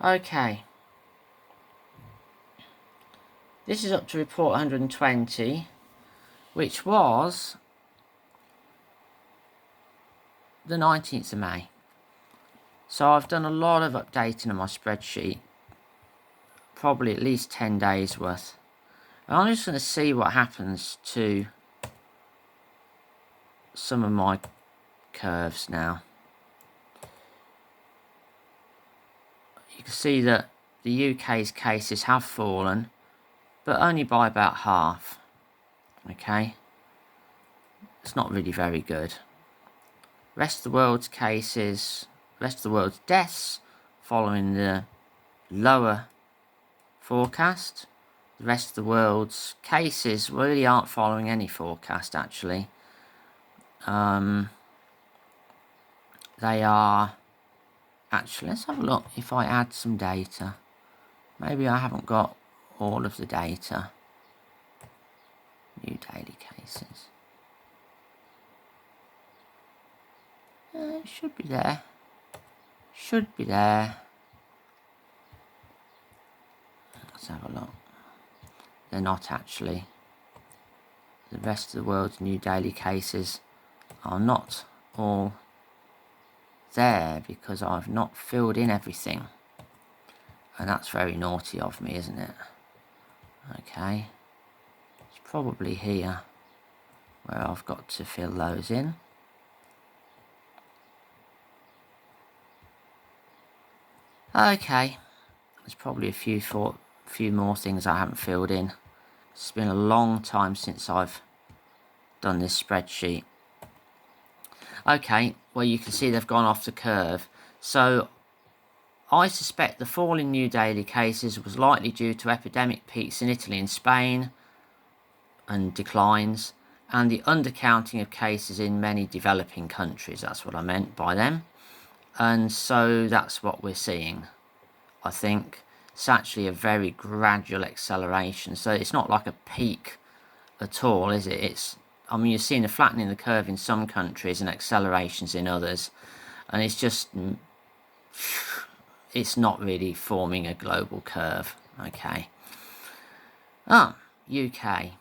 Okay. This is up to report 120, which was the 19th of May. So I've done a lot of updating on my spreadsheet, probably at least 10 days worth. And I'm just going to see what happens to some of my curves now. You can see that the UK's cases have fallen, but only by about half. Okay, it's not really very good. Rest of the world's cases, rest of the world's deaths following the lower forecast. The rest of the world's cases really aren't following any forecast actually. They are actually, let's have a look if I add some data. Maybe I haven't got all of the data. New daily cases. It should be there. Should be there. Let's have a look. They're not actually. The rest of the world's new daily cases are not all there because I've not filled in everything. And that's very naughty of me, isn't it? Okay. It's probably here where I've got to fill those in. Okay. There's probably a few more things I haven't filled in. It's been a long time since I've done this spreadsheet. Okay, well you can see they've gone off the curve. So I suspect the fall in new daily cases was likely due to epidemic peaks in Italy and Spain and declines, and the undercounting of cases in many developing countries. That's what I meant by them. And so that's what we're seeing, I think. It's actually a very gradual acceleration. So it's not like a peak at all, is it? I mean, you're seeing a flattening of the curve in some countries and accelerations in others. And it's just, it's not really forming a global curve. Okay. UK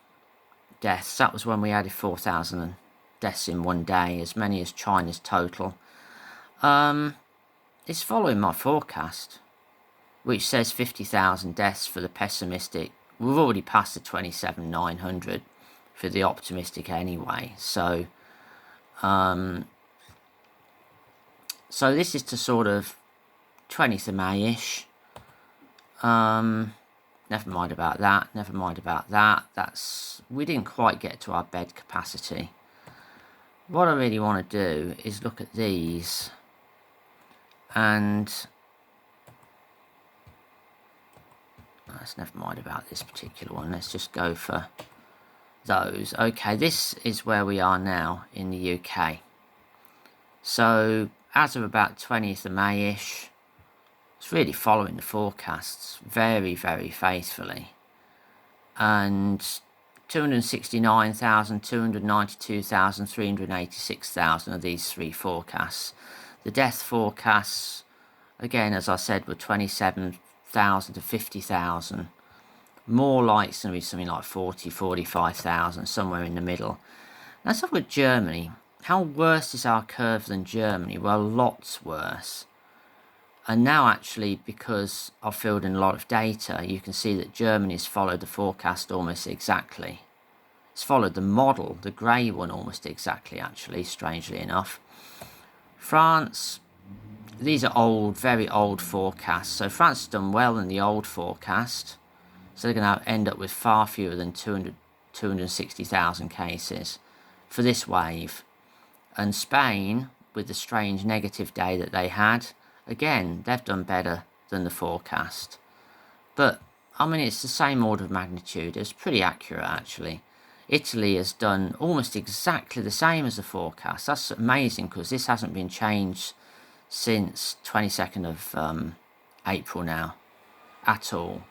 deaths. That was when we added 4,000 deaths in one day, as many as China's total. It's following my forecast, which says 50,000 deaths for the pessimistic. We've already passed the 27,900 for the optimistic anyway. So this is to sort of 20th of May-ish. Never mind about that. Never mind about that. We didn't quite get to our bed capacity. What I really want to do is look at these and let's never mind about this particular one. Let's just go for those. Okay, this is where we are now in the UK. So as of about 20th of May-ish, it's really following the forecasts very, very faithfully. And 269,000, 292,000, 386,000 of these three forecasts. The death forecasts, again, as I said, were 27,000 to 50,000. More likely to be something like 40, 45,000, somewhere in the middle. Let's have a look at Germany. How worse is our curve than Germany? Well, lots worse. And now actually, because I've filled in a lot of data, you can see that Germany has followed the forecast almost exactly. It's followed the model, the grey one, almost exactly, actually, strangely enough. France, these are old, very old forecasts. So France has done well in the old forecast. So they're going to end up with far fewer than 260,000 cases for this wave. And Spain, with the strange negative day that they had, again, they've done better than the forecast. But, I mean, it's the same order of magnitude. It's pretty accurate, actually. Italy has done almost exactly the same as the forecast. That's amazing, because this hasn't been changed since 22nd of April now, at all.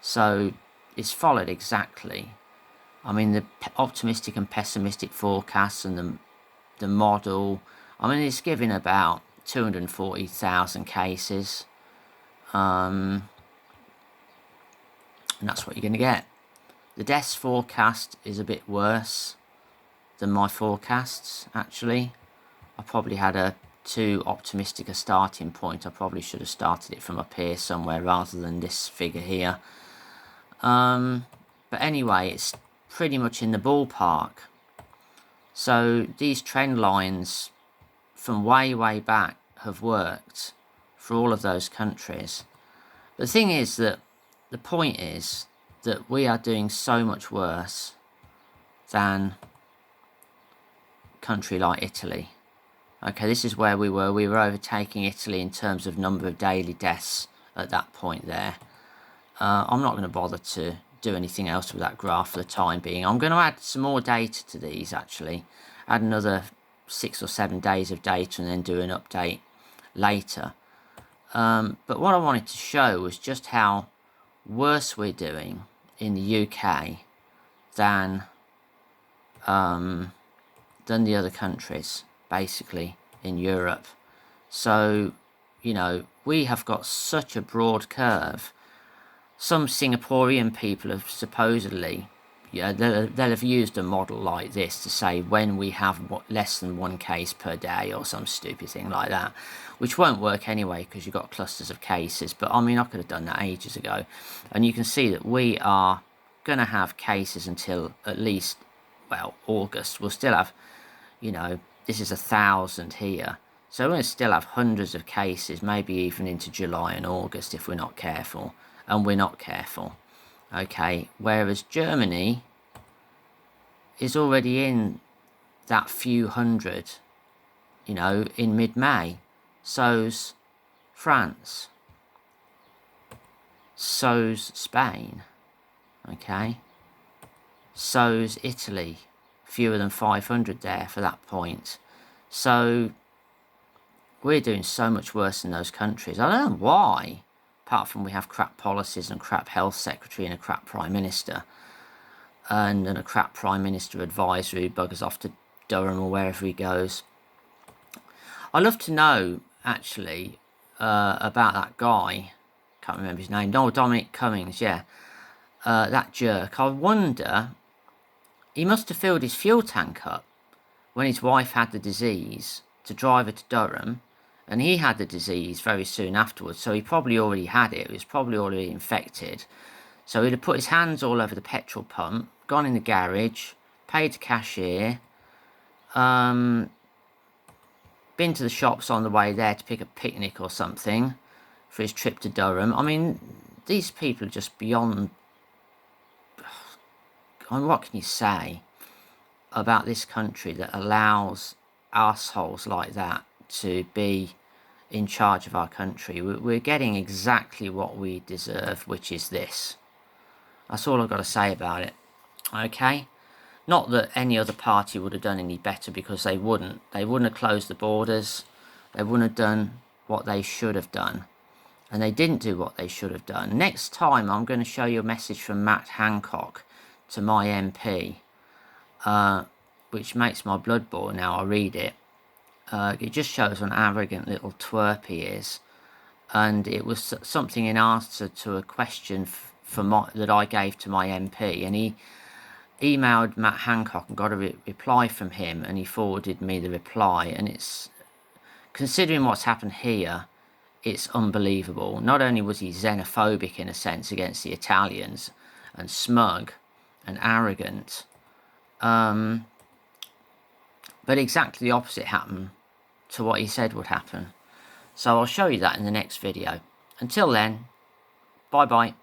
So, it's followed exactly. I mean, the optimistic and pessimistic forecasts and the model, I mean, it's giving about 240,000 cases. And that's what you're going to get. The deaths forecast is a bit worse than my forecasts, actually. I probably had a too optimistic a starting point. I probably should have started it from up here somewhere rather than this figure here. But anyway, it's pretty much in the ballpark. So these trend lines from way back have worked for all of those countries. The thing is that the point is that we are doing so much worse than a country like Italy. Okay, this is where we were. We were overtaking Italy in terms of number of daily deaths at that point there. I'm not going to bother to do anything else with that graph for the time being. I'm going to add some more data to these, actually. Add another 6 or 7 days of data and then do an update later. But what I wanted to show was just how worse we're doing in the UK than the other countries, basically, in Europe. So, you know, we have got such a broad curve. Some Singaporean people have supposedly, they'll have used a model like this to say when we have less than 1 case per day or some stupid thing like that, which won't work anyway because you've got clusters of cases. But I mean, I could have done that ages ago. And you can see that we are going to have cases until at least, well, August. We'll still have, you know, this is 1,000 here. So we're going to still have hundreds of cases, maybe even into July and August if we're not careful. And we're not careful. Okay, whereas Germany is already in that few hundred, you know, in mid-May. So's France. So's Spain. Okay. So's Italy. Fewer than 500 there for that point. So we're doing so much worse than those countries. I don't know why. Apart from we have crap policies and crap health secretary and a crap prime minister and a crap prime minister advisor who buggers off to Durham or wherever he goes. I'd love to know, actually, about that guy. Can't remember his name. No, Dominic Cummings, yeah. That jerk. I wonder, he must have filled his fuel tank up when his wife had the disease to drive her to Durham. And he had the disease very soon afterwards, so he probably already had it. He was probably already infected. So he'd have put his hands all over the petrol pump, gone in the garage, paid the cashier, been to the shops on the way there to pick a picnic or something for his trip to Durham. I mean, these people are just beyond... I mean, what can you say about this country that allows arseholes like that to be in charge of our country? We're getting exactly what we deserve, which is this. That's all I've got to say about it. Okay? Not that any other party would have done any better, because they wouldn't. They wouldn't have closed the borders. They wouldn't have done what they should have done. And they didn't do what they should have done. Next time, I'm going to show you a message from Matt Hancock to my MP, which makes my blood boil now I read it. It just shows what an arrogant little twerp he is. And it was something in answer to a question that I gave to my MP. And he emailed Matt Hancock and got a reply from him. And he forwarded me the reply. And it's, considering what's happened here, it's unbelievable. Not only was he xenophobic in a sense against the Italians and smug and arrogant, but exactly the opposite happened to what he said would happen. So I'll show you that in the next video. Until then, bye bye.